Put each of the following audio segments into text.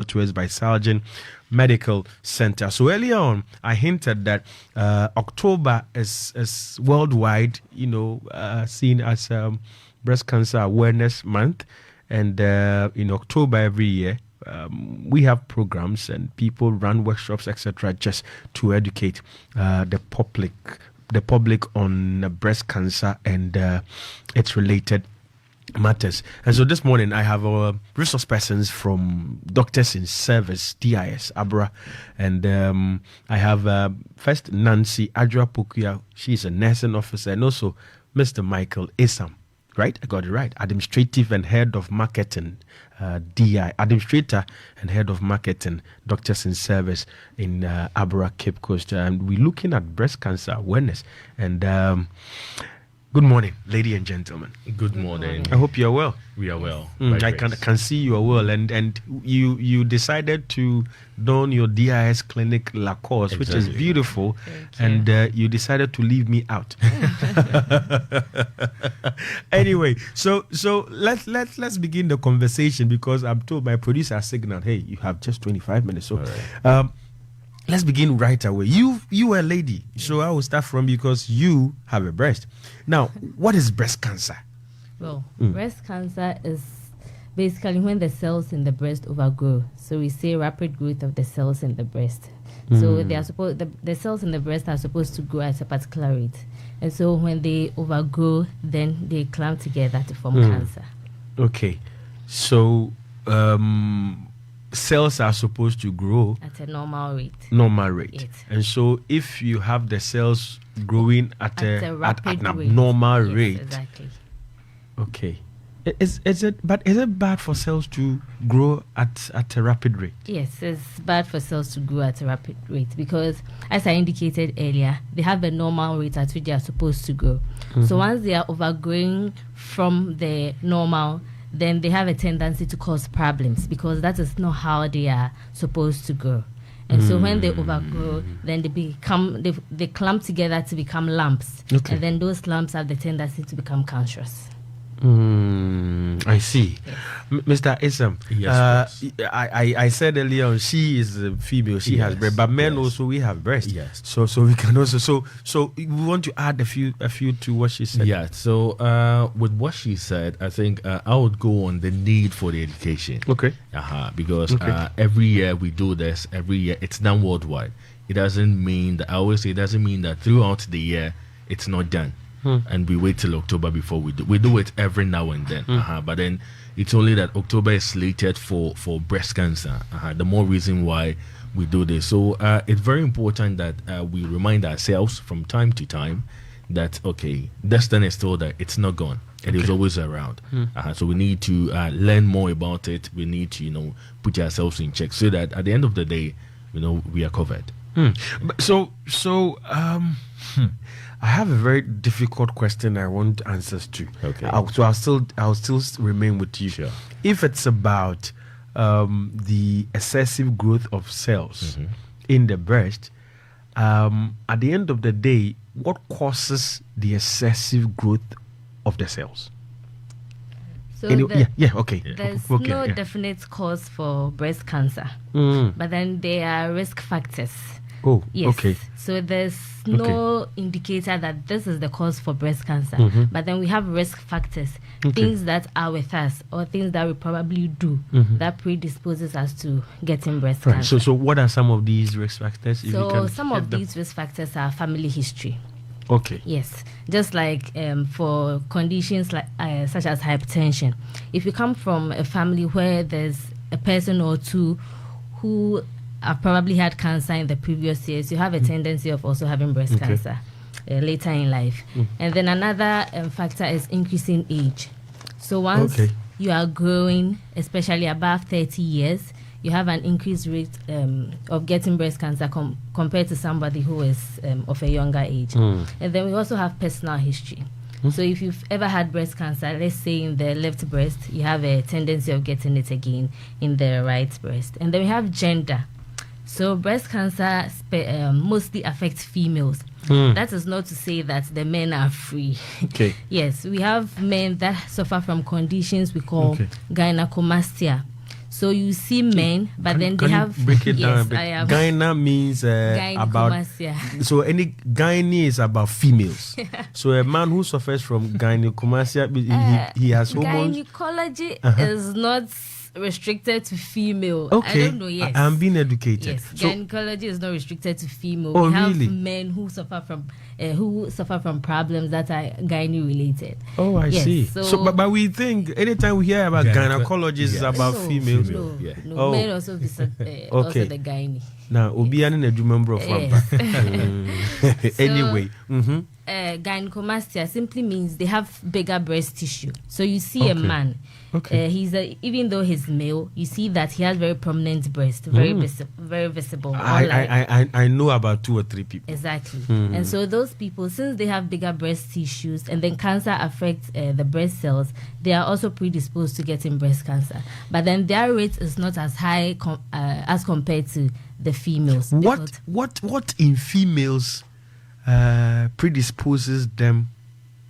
Northwest by Salgin Medical Center. So earlier on, I hinted that October is worldwide, seen as Breast Cancer Awareness Month, and in October every year. We have programs and people run workshops, etc., just to educate the public on breast cancer and its related matters. And so this morning I have our resource persons from Doctors in Service, DIS, ABRA, and I have first Nancy Adra Pokuya. She's a nursing officer, and also Mr. Michael Isam. Right? I got it right. Administrative and Head of Marketing, DI. Administrator and Head of Marketing, Doctors in Service in Abra, Cape Coast. And we're looking at breast cancer awareness. And good morning, ladies and gentlemen. Good morning. I hope you're well. We are well. I can see you are well. And you decided to don your DIS clinic Lacoste, which is beautiful. And you decided to leave me out. Anyway, so let's begin the conversation, because I'm told my producer signaled, hey, you have just 25 minutes. So let's begin right away. You are a lady, so I will start from, because you have a breast. Now, what is breast cancer? Well, breast cancer is basically when the cells in the breast overgrow. So we say rapid growth of the cells in the breast. So they are the cells in the breast are supposed to grow at a particular rate. And so when they overgrow, then they clump together to form cancer. Okay. So cells are supposed to grow at a normal rate. Yes. And so if you have the cells growing at an abnormal rate. Exactly. Okay. Is it bad for cells to grow at a rapid rate? Yes, it's bad for cells to grow at a rapid rate, because, as I indicated earlier, they have a normal rate at which they are supposed to grow. So once they are overgrowing from the normal, then they have a tendency to cause problems, because that is not how they are supposed to grow. And so when they overgrow, then they clump together to become lumps. Okay. And then those lumps have the tendency to become cancerous. I see. Yes. Mr. Isam, yes, I said earlier on, she is a female, she has breast, but men also, we have breast. Yes. So we can also, so we want to add a few to what she said. Yeah, so with what she said, I think I would go on the need for the education. Okay. Because every year we do this, every year it's done worldwide. It doesn't mean that, I always say, it doesn't mean that throughout the year it's not done. And we wait till October before we do it every now and then. But then it's only that October is slated for breast cancer. The more reason why we do this. So it's very important that we remind ourselves from time to time that, okay, destiny is still there. It's not gone. It is always around. So we need to learn more about it. We need to, put ourselves in check, so that at the end of the day, we are covered. So I have a very difficult question I want answers to. Okay. So I'll still remain with you. Sure. If it's about the excessive growth of cells in the breast, at the end of the day, what causes the excessive growth of the cells? So okay. There's no definite cause for breast cancer, but then there are risk factors. Oh, yes. Okay. So there's no indicator that this is the cause for breast cancer, but then we have risk factors, things that are with us, or things that we probably do that predisposes us to getting breast cancer. So what are some of these risk factors? So some of these risk factors are family history. Okay. Yes, just like for conditions like such as hypertension, if you come from a family where there's a person or two who have probably had cancer in the previous years, you have a tendency of also having breast cancer later in life. And then another factor is increasing age. So once you are growing, especially above 30 years, you have an increased rate of getting breast cancer compared to somebody who is of a younger age. And then we also have personal history. So if you've ever had breast cancer, let's say in the left breast, you have a tendency of getting it again in the right breast. And then we have gender. So breast cancer mostly affects females. That is not to say that the men are free. Okay. Yes, we have men that suffer from conditions we call gynecomastia. So you see men, but then they have break it down a bit. I am. Gyna means about so any gynae is about females. So a man who suffers from gynecomastia, he has hormones. Gynecology is not restricted to female. Okay. I don't know. Yes, I'm being educated. Yes, so, gynecology is not restricted to female. Oh, we have really? men who suffer from problems that are gynae related. Oh, I see. So but we think anytime we hear about gynecologists, it's about females. No. Men also also the gynae. Now, Obian and a member of anyway. Gynecomastia simply means they have bigger breast tissue. So you see a man. Okay. Even though he's male, you see that he has very prominent breast, very visible. I know about 2 or 3 people. Exactly. And so those people, since they have bigger breast tissues, and then cancer affects the breast cells, they are also predisposed to getting breast cancer. But then their rate is not as high as compared to the females. What in females predisposes them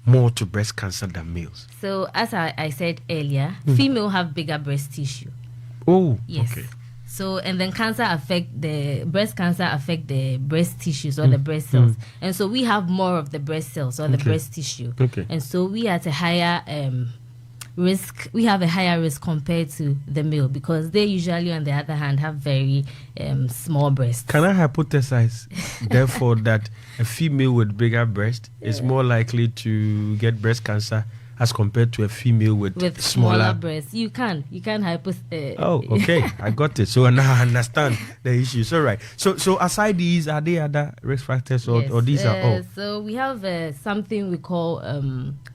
more to breast cancer than males? So as I said earlier, female have bigger breast tissue. Oh, yes. Okay. So and then breast cancer affect the breast tissues or the breast cells, and so we have more of the breast cells or the breast tissue. Okay. And so we are at a higher risk. We have a higher risk compared to the male because they usually, on the other hand, have very small breasts. Can I hypothesize, therefore, that a female with bigger breast is more likely to get breast cancer as compared to a female with smaller breasts? You can hypothesize. Oh, okay, I got it. So now I understand the issues. All right. So aside these, are there other risk factors or these are all? So we have something we call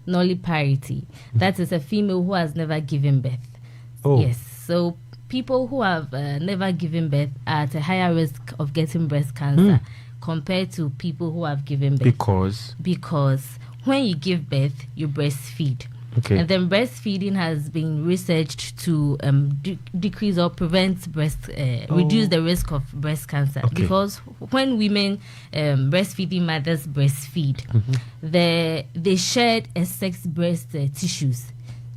nulliparity. That is a female who has never given birth. Oh. Yes. So people who have never given birth are at a higher risk of getting breast cancer compared to people who have given birth. Because when you give birth, you breastfeed. Okay. And then breastfeeding has been researched to decrease or prevent reduce the risk of breast cancer. Okay. Because when women breastfeeding mothers breastfeed, they shed excess breast tissues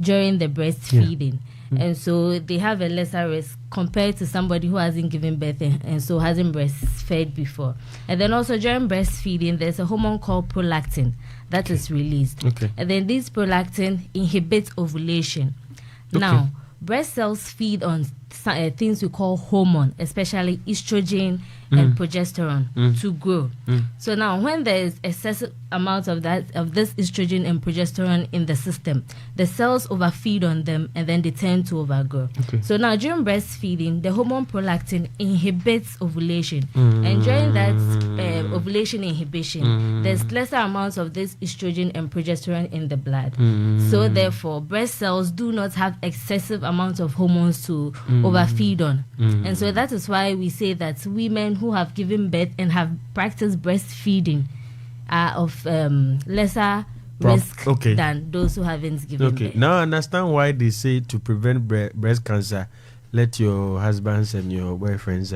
during the breastfeeding. And so they have a lesser risk compared to somebody who hasn't given birth and so hasn't breastfed before. And then also during breastfeeding, there's a hormone called prolactin that is released. Okay. And then this prolactin inhibits ovulation. Okay. Now, breast cells feed on things we call hormone, especially estrogen and progesterone, to grow. So now, when there is excessive amount of this estrogen and progesterone in the system, the cells overfeed on them and then they tend to overgrow. Okay. So now, during breastfeeding, the hormone prolactin inhibits ovulation, and during that ovulation inhibition, there's lesser amounts of this estrogen and progesterone in the blood. So therefore, breast cells do not have excessive amounts of hormones to overfeed on. And so that is why we say that women who have given birth and have practiced breastfeeding are of lesser risk than those who haven't given birth. Now I understand why they say to prevent breast cancer, let your husbands and your boyfriends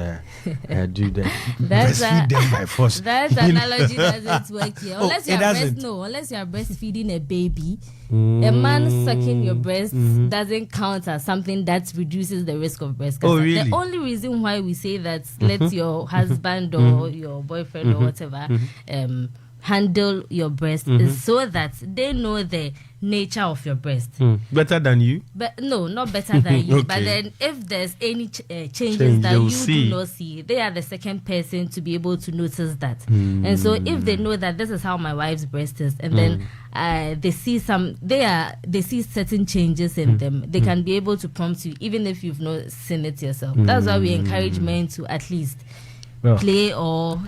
do that. Breastfeed them by force. That analogy doesn't work here. Unless you are breastfeeding a baby, a man sucking your breast doesn't count as something that reduces the risk of breast cancer. Oh, really? The only reason why we say that let your husband or your boyfriend or whatever handle your breast is so that they know the nature of your breast. Better than you? But no, not better than you. But then if there's any changes that you do not see, they are the second person to be able to notice that. And so if they know that this is how my wife's breast is, and then they see certain changes in them, they can be able to prompt you even if you've not seen it yourself. That's why we encourage men to at least play so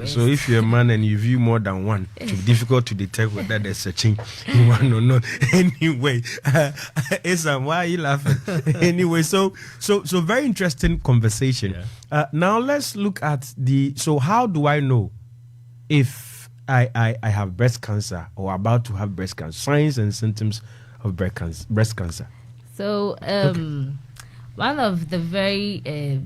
if you're a man and you view more than one, it's difficult to detect whether there's a change in one or not. Anyway, Isam, why are you laughing? Anyway, so very interesting conversation. Now let's look at how do I know if I have breast cancer or about to have breast cancer? Signs and symptoms of breast cancer. So one of the very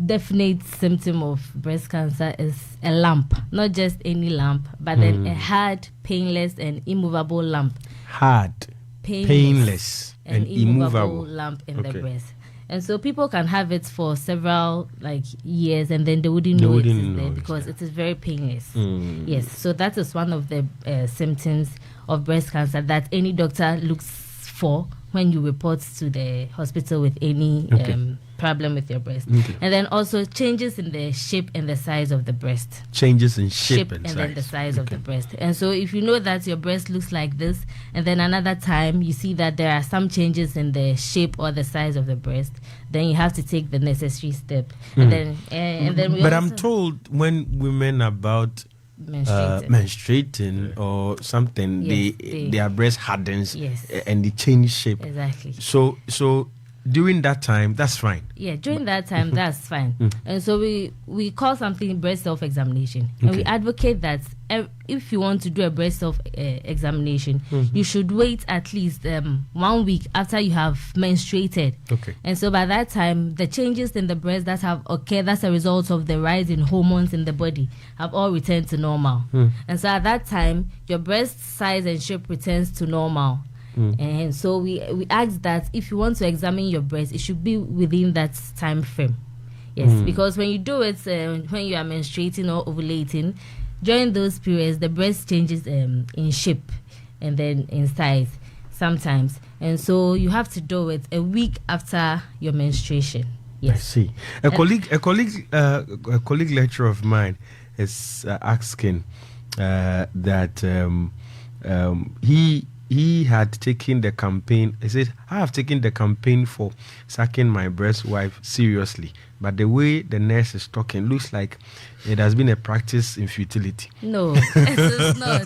definite symptom of breast cancer is a lump, not just any lump, but then a hard, painless, and immovable lump. Hard. painless and immovable lump in the breast. And so people can have it for several years, and then they wouldn't know it is there because it is very painless. Yes, so that is one of the symptoms of breast cancer that any doctor looks for when you report to the hospital with any problem with your breast. And then also changes in the shape and the size of the breast. Changes in shape and size. then the size of the breast. And so if you know that your breast looks like this, and then another time you see that there are some changes in the shape or the size of the breast, then you have to take the necessary step. And then but I'm told when women are about menstruating or something, their breast hardens and they change shape. Exactly. So during that time, that's fine. Yeah, during that time, that's fine. And so we call something breast self-examination. And we advocate that if you want to do a breast self-examination, you should wait at least 1 week after you have menstruated. And so by that time, the changes in the breast that have occurred as a result of the rise in hormones in the body have all returned to normal. And so at that time, your breast size and shape returns to normal. And so we ask that if you want to examine your breast, it should be within that time frame. Yes, because when you do it, when you are menstruating or ovulating, during those periods, the breast changes in shape and then in size sometimes. And so you have to do it a week after your menstruation. Yes. I see. A colleague lecturer of mine is asking that he had taken the campaign. He said, I have taken the campaign for sucking my breast wife seriously. But the way the nurse is talking looks like it has been a practice in futility. No, it is not.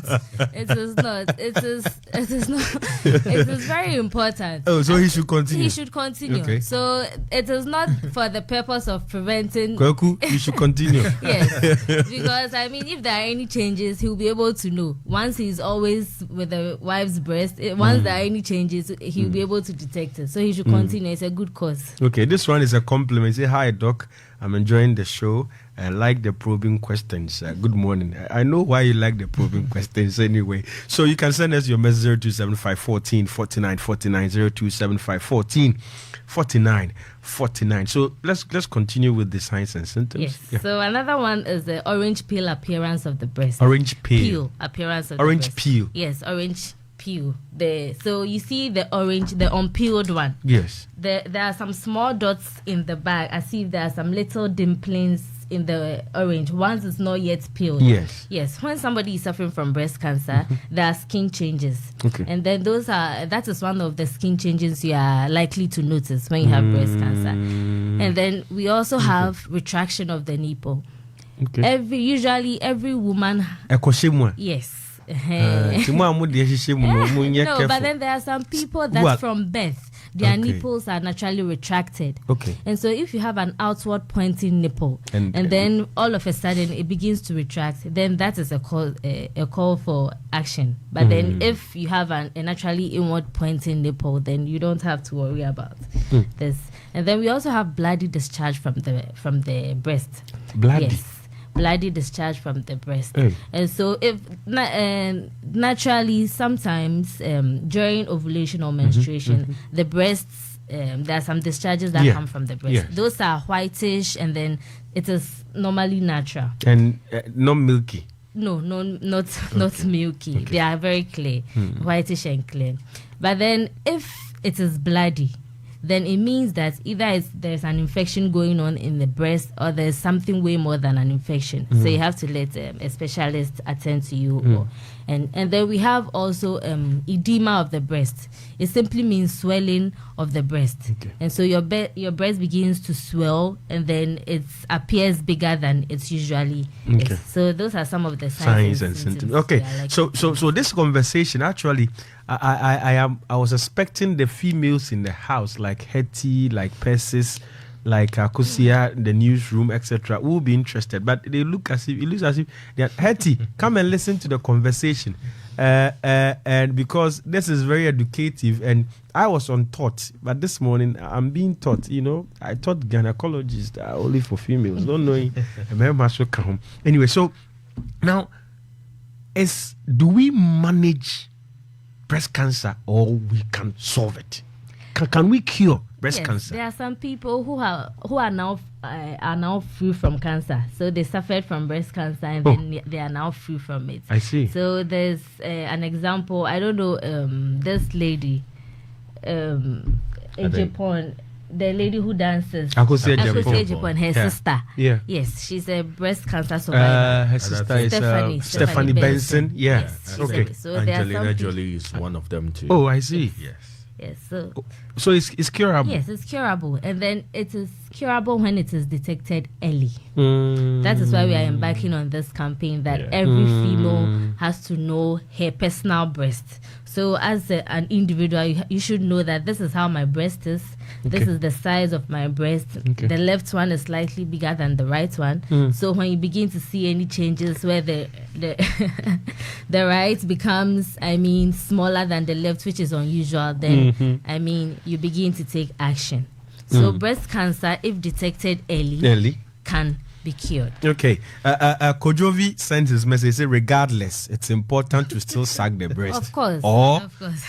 It is not. It is not. It is very important. Oh, so he should continue. He should continue. Okay. So it is not for the purpose of preventing. Kweku, you should continue. Yes, because I mean, if there are any changes, he'll be able to know. Once he's always with the wife's breast, once there are any changes, he'll be able to detect it. So he should continue. It's a good cause. Okay, this one is a compliment. Say hi, Doc. I'm enjoying the show. I like the probing questions. Good morning. I know why you like the probing questions anyway. So you can send us your message 0275 14 49 49 0275 14 49 49. So let's continue with the signs and symptoms. Yes. Yeah. So another one is the orange peel appearance of the breast. Orange peel appearance of orange the breast. Peel. Yes, orange peel. So you see the orange, the unpeeled one. Yes. There are some small dots in the back. I see there are some little dimplings in the orange. Once it's not yet peeled. Yes. When somebody is suffering from breast cancer, there are skin changes. And then that is one of the skin changes you are likely to notice when you have breast cancer. And then we also have retraction of the nipple. Usually every woman. Yes. No, but then there are some people that from birth their nipples are naturally retracted. And so if you have an outward pointing nipple and then all of a sudden it begins to retract, then that is a call for action. But then if you have a naturally inward pointing nipple, then you don't have to worry about this. And then we also have bloody discharge from the breast. Bloody discharge from the breast. And so if naturally sometimes during ovulation or menstruation, the breasts, there are some discharges that come from the breast. Those are whitish, and then it is normally natural. And not milky. No, not milky. They are very clear, whitish and clear. But then if it is bloody, then it means that either there's an infection going on in the breast or there's something way more than an infection. So you have to let a specialist attend to you. And then we have also edema of the breast. It simply means swelling of the breast. And so your breast begins to swell, and then it appears bigger than it usually is. So those are some of the signs and symptoms. Okay, so this conversation actually, I was expecting the females in the house like Hetty, like Persis, like Akusia, the newsroom, etc., will be interested, but it looks as if they're Hetty. Come and listen to the conversation, and because this is very educative, and I was untaught, but this morning I'm being taught. I thought gynecologists are only for females, don't knowing. Anyway, so now do we manage breast cancer, or we can solve it? Can we cure breast cancer? There are some people who are now free from cancer. So they suffered from breast cancer and then they are now free from it. I see. So there's an example. I don't know this lady in Japan. The lady who dances, Akosua Japan, her sister. Yeah. Yes, she's a breast cancer survivor. Her sister is Stephanie Benson. Yeah. Yes, Okay. So Angelina Jolie is one of them too. Oh, I see. Yes. Yes. So it's curable. Yes, it's curable, and then it is curable when it is detected early. Mm. That is why we are embarking on this campaign that every female has to know her personal breast. So as an individual, you should know that this is how my breast is. Okay. This is the size of my breast. Okay. The left one is slightly bigger than the right one. So when you begin to see any changes where the the right becomes, smaller than the left, which is unusual, then you begin to take action. So breast cancer, if detected early, can be cured. Okay. Kojovi sent his message. He said, regardless, it's important to still suck the breast. Of course. Of course.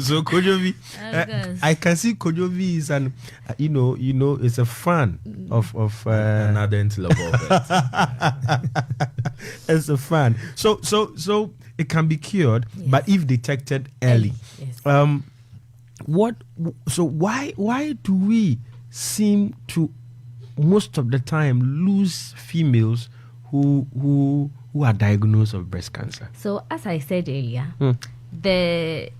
So So Kojovi, I can see Kojovi is an, is a fan of An ardent lover of it. as a fan. So it can be cured, but if detected early. Yes. Why do we seem to most of the time lose females who are diagnosed of breast cancer? So as I said earlier, the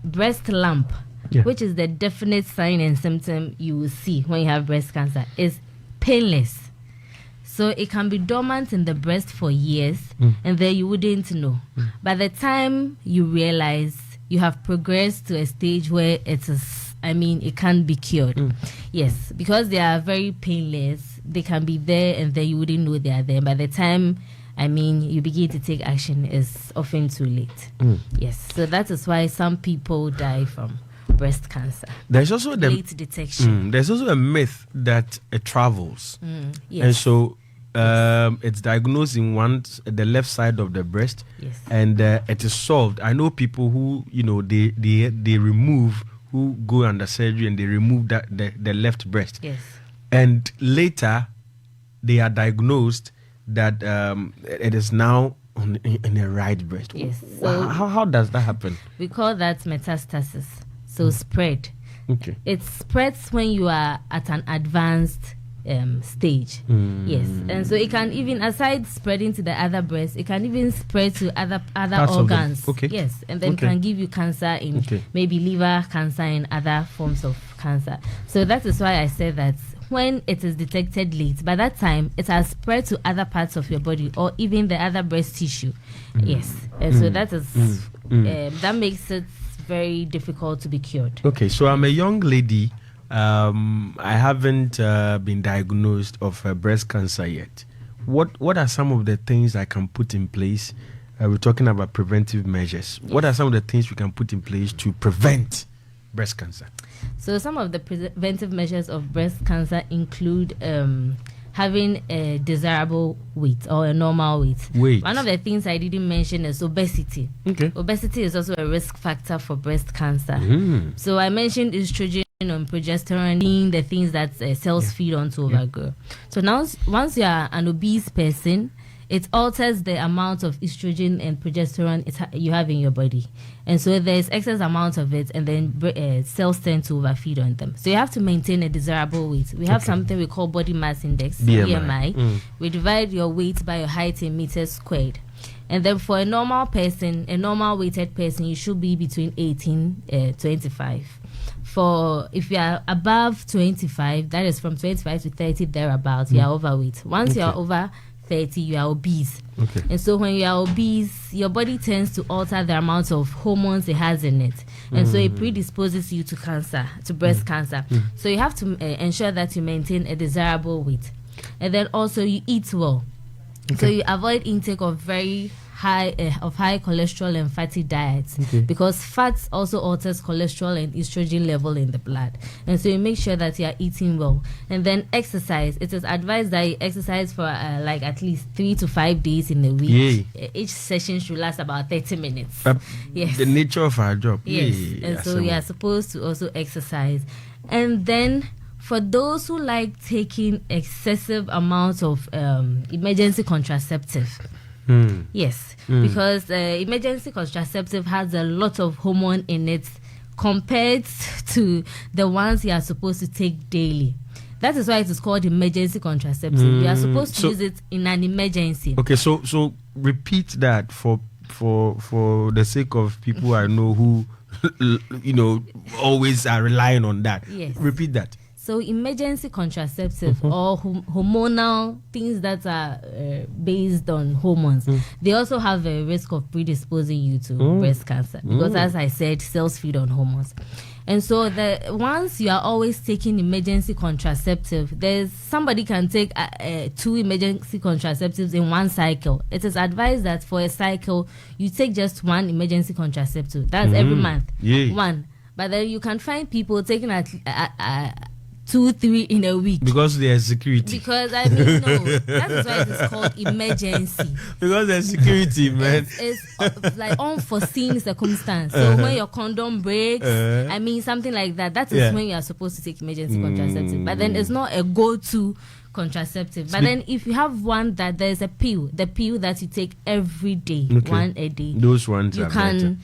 breast lump, which is the definite sign and symptom you will see when you have breast cancer, is painless. So it can be dormant in the breast for years, and then you wouldn't know. By the time you realize you have progressed to a stage where it can be cured. Yes, because they are very painless, they can be there and then you wouldn't know they are there. By the time, you begin to take action, it's often too late. Yes, so that is why some people die from breast cancer. There's also late detection. There's also a myth that it travels. Yes. And so it's diagnosed in the left side of the breast, and it is solved. I know people who they remove, who go under surgery and they remove the left breast. Yes. And later they are diagnosed that it is now in the right breast. Yes. So how does that happen? We call that metastasis. So spread. Okay. It spreads when you are at an advanced stage. Yes. And so it can even, aside spreading to the other breast, it can even spread to other Parts organs. Okay. Yes. And then can give you cancer in maybe liver cancer and other forms of cancer. So that is why I said that when it is detected late, by that time it has spread to other parts of your body or even the other breast tissue. Yes. And so that is that makes it very difficult to be cured. Okay, so I'm a young lady. I haven't been diagnosed of breast cancer yet. What are some of the things I can put in place? We're talking about preventive measures. What are some of the things we can put in place to prevent breast cancer? So some of the preventive measures of breast cancer include having a desirable weight or a normal weight. One of the things I didn't mention is obesity. Okay. Obesity is also a risk factor for breast cancer. So I mentioned estrogen and progesterone being the things that cells feed on to overgrow. So now, once you are an obese person, it alters the amount of estrogen and progesterone you have in your body. And so there's excess amount of it, and then cells tend to overfeed on them. So you have to maintain a desirable weight. We have something we call body mass index, BMI. We divide your weight by your height in meters squared. And then for a normal person, a normal weighted person, you should be between 18 to 25. For if you are above 25, that is from 25 to 30 thereabouts, you are overweight. Once you are over 30, you are obese. And so when you are obese, your body tends to alter the amount of hormones it has in it, and so it predisposes you to cancer, to breast cancer. So you have to ensure that you maintain a desirable weight, and then also you eat well. So you avoid intake of very high cholesterol and fatty diets, because fats also alters cholesterol and estrogen level in the blood. And so you make sure that you are eating well. And then exercise. It is advised that you exercise for like at least 3 to 5 days in a week. Each session should last about 30 minutes. Yes. The nature of our job. Yes. And so you are supposed to also exercise. And then for those who like taking excessive amounts of emergency contraceptive, yes, because emergency contraceptive has a lot of hormone in it compared to the ones you are supposed to take daily. That is why it is called emergency contraceptive. You are supposed to use it in an emergency. Okay, so repeat that for the sake of people I know who always are relying on that. Yes. Repeat that. So emergency contraceptive or hormonal things that are based on hormones, they also have a risk of predisposing you to breast cancer, because as I said, cells feed on hormones. And so once you are always taking emergency contraceptive, somebody can take 2 emergency contraceptives in one cycle. It is advised that for a cycle, you take just 1 emergency contraceptive. That's every month. One. But then you can find people taking at 2, 3 in a week. Because there's security. Because no, that is why it is called emergency. Because there's security, man. It's like unforeseen circumstance. So when your condom breaks, something like that, that is when you are supposed to take emergency contraceptive. But then it's not a go-to contraceptive. But then if you have one that there's the pill that you take every day, one a day, those ones you are can better.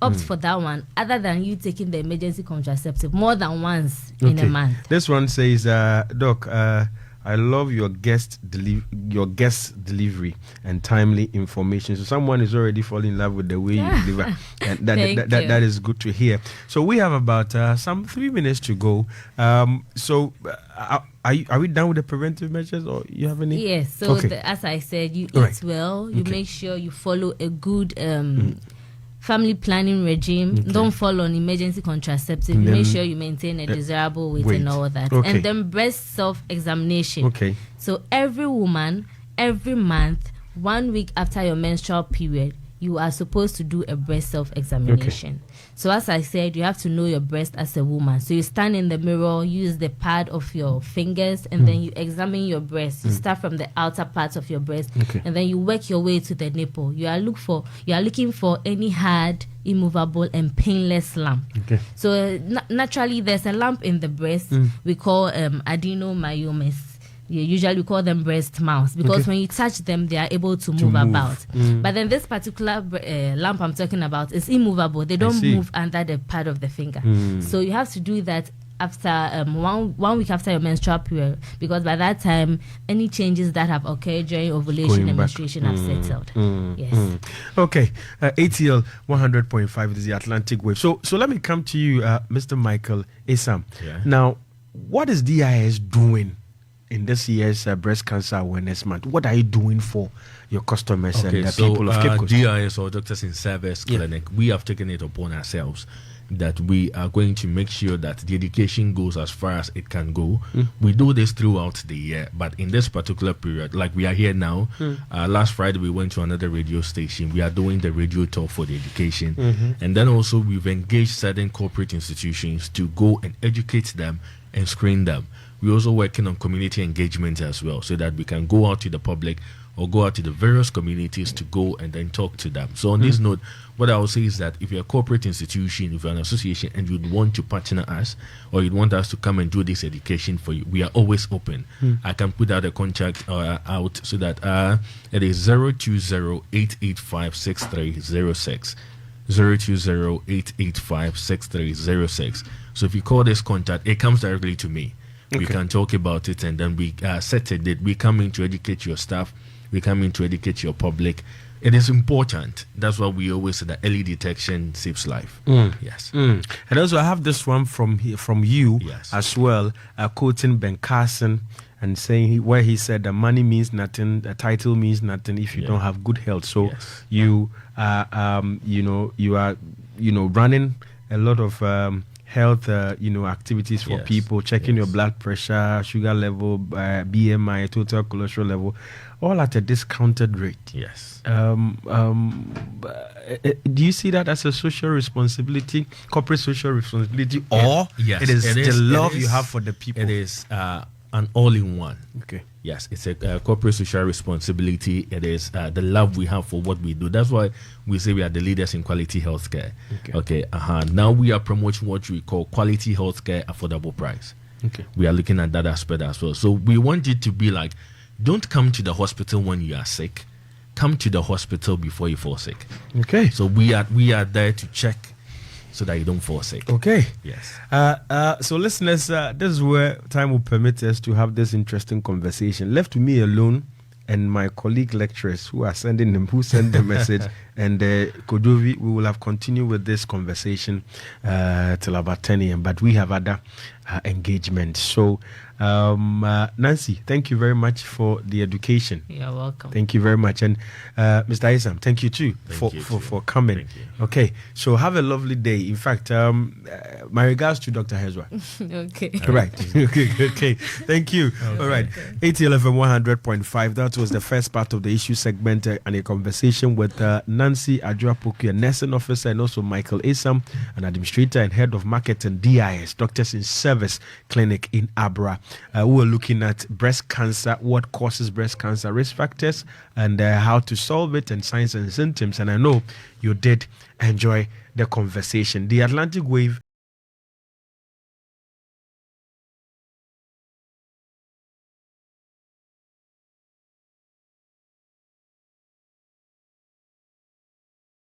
Opt for that one, other than you taking the emergency contraceptive more than once in a month. This one says, Doc, I love your guest delivery and timely information. So someone is already falling in love with the way you deliver, and that is good to hear. So we have about some 3 minutes to go. Are we done with the preventive measures, or you have any? Yes. So as I said, you eat well. You make sure you follow a good family planning regime. Don't fall on emergency contraceptive. Make sure you maintain a desirable weight and all that. And then breast self-examination. So every woman, every month, 1 week after your menstrual period, you are supposed to do a breast self-examination. So as I said, you have to know your breast as a woman. So you stand in the mirror, use the pad of your fingers, and then you examine your breast. You start from the outer part of your breast, and then you work your way to the nipple. You are looking for any hard, immovable, and painless lump. So naturally, there's a lump in the breast we call adenomyomas. Usually we call them breast mounts, because when you touch them, they are able to move about. But then this particular lump I'm talking about is immovable. They don't move under the pad of the finger. So you have to do that after 1 week after your menstrual period, because by that time, any changes that have occurred during ovulation and menstruation have settled. Yes. Okay. ATL 100.5 is the Atlantic wave. So let me come to you, Mr. Michael Esam. Now, what is DIS doing in this year's Breast Cancer Awareness Month? What are you doing for your customers and the people of Cape Coast? DIS, or Doctors in Service Clinic, we have taken it upon ourselves that we are going to make sure that the education goes as far as it can go. We do this throughout the year, but in this particular period, like we are here now, last Friday we went to another radio station. We are doing the radio tour for the education. And then also we've engaged certain corporate institutions to go and educate them and screen them. We're also working on community engagement as well, so that we can go out to the public or go out to the various communities to go and then talk to them. So on this note, what I will say is that if you're a corporate institution, if you're an association and you'd want to partner us, or you'd want us to come and do this education for you, we are always open. I can put out a contact out so that it is 020-885-6306. 020-885-6306. So if you call this contact, it comes directly to me. We can talk about it, and then we set a date. We come in to educate your staff. We come in to educate your public. It is important. That's why we always say that early detection saves life. Yes. And also, I have this one from you as well, quoting Ben Carson and saying where he said that money means nothing, the title means nothing if you don't have good health. So you are running a lot of health, activities for people, checking your blood pressure, sugar level, BMI, total cholesterol level, all at a discounted rate. Yes. Do you see that as a social responsibility, corporate social responsibility, or it is the love you have for the people? It is an all-in-one. Okay. Yes, it's a corporate social responsibility. It is the love we have for what we do. That's why we say we are the leaders in quality healthcare. Okay. Now we are promoting what we call quality healthcare, affordable price. Okay. We are looking at that aspect as well. So we want it to be like, don't come to the hospital when you are sick. Come to the hospital before you fall sick. Okay. So we are there to check so that you don't fall sick. Okay. Yes. So listeners, this is where time will permit us to have this interesting conversation. Left to me alone and my colleague lecturers who send the message, and Kodovi, we will have continued with this conversation till about 10 a.m. But we have other engagements. So Nancy, thank you very much for the education. You're welcome. Thank you very much. And Mr. Isam, thank you too for coming. Okay, so have a lovely day. In fact, my regards to Dr. Hezwa. Okay. Right. Okay. Thank you. All right. ATL FM 100.5. That was the first part of the issue segment and a conversation with Nancy Adjuapoku, a nursing officer, and also Michael Isam, an administrator and head of marketing DIS, Doctors in Service Clinic in Abra. We were looking at breast cancer, what causes breast cancer, risk factors, and how to solve it, and signs and symptoms. And I know you did enjoy the conversation. The Atlantic Wave